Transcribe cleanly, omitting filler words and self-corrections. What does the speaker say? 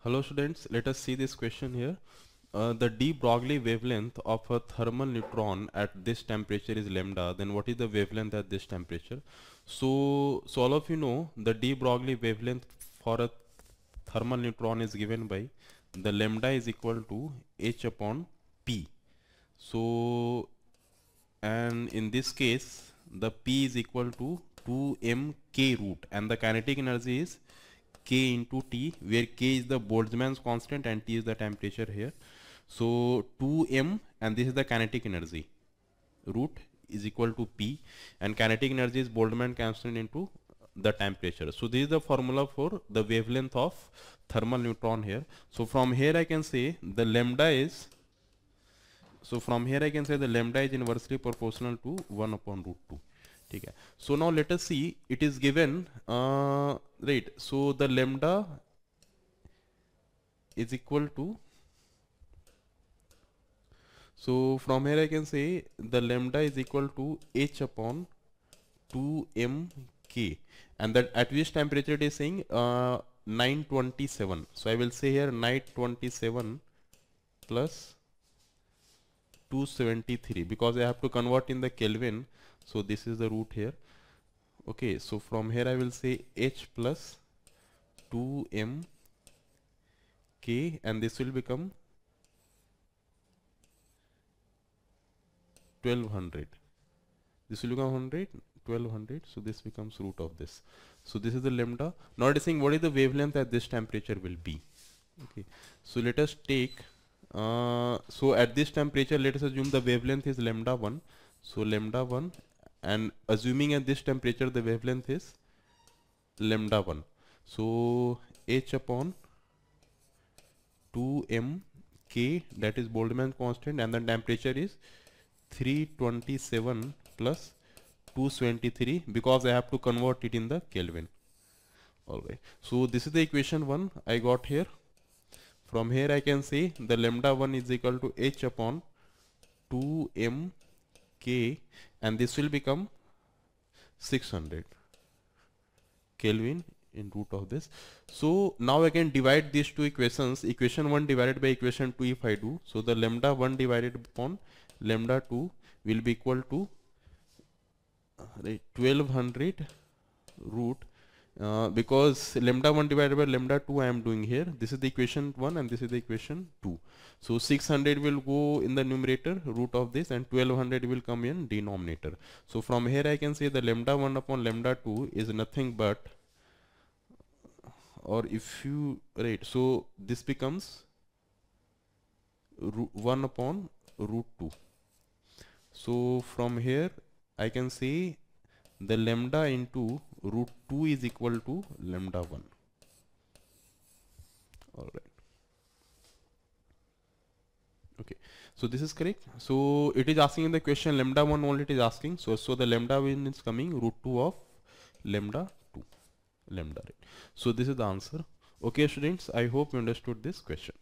Hello students, let us see this question here. The de Broglie wavelength of a thermal neutron at this temperature is lambda. Then what is the wavelength at this temperature? So all of you know the de Broglie wavelength for a thermal neutron is given by the lambda is equal to h upon p. So and in this case the p is equal to 2m k root and the kinetic energy is k into T, where k is the Boltzmann's constant and T is the temperature here. So 2m and this is the kinetic energy, root is equal to P, and kinetic energy is Boltzmann constant into the temperature. So this is the formula for the wavelength of thermal neutron here. So from here I can say the lambda is, inversely proportional to 1 upon root 2. ठीक है. So now let us see, it is given right, so the lambda is equal to, so from here I can say the lambda is equal to h upon 2mk, and that at which temperature it is saying 927. So I will say here 927 plus 273 because I have to convert in the Kelvin. So this is the root here. Okay, so from here I will say h plus 2m k, and this will become 1200. This will become 1200. So this becomes root of this. So this is the lambda. Now it is saying what is the wavelength at this temperature will be. Okay, so let us take so at this temperature let us assume the wavelength is lambda 1. So lambda 1, and assuming at this temperature the wavelength is lambda 1. So h upon 2mk, that is Boltzmann constant, and the temperature is 327 plus 273 because I have to convert it in the Kelvin. Alright, so this is the equation 1 I got here. From here I can say the lambda 1 is equal to h upon 2mk, and this will become 600 Kelvin in root of this. So now I can divide these two equations, equation 1 divided by equation 2 if I do. So the lambda 1 divided upon lambda 2 will be equal to 1200 root, because lambda 1 divided by lambda 2 I am doing here. This is the equation 1 and this is the equation 2. So 600 will go in the numerator, root of this, and 1200 will come in denominator. So from here I can say the lambda 1 upon lambda 2 is nothing but, or if you, right, so this becomes 1 upon root 2. So from here I can say the lambda into root 2 is equal to lambda 1. Alright. Okay, so this is correct. So it is asking in the question lambda 1 only it is asking. So the lambda 1 is coming root 2 of lambda 2. Lambda, right. So this is the answer. Okay students, I hope you understood this question.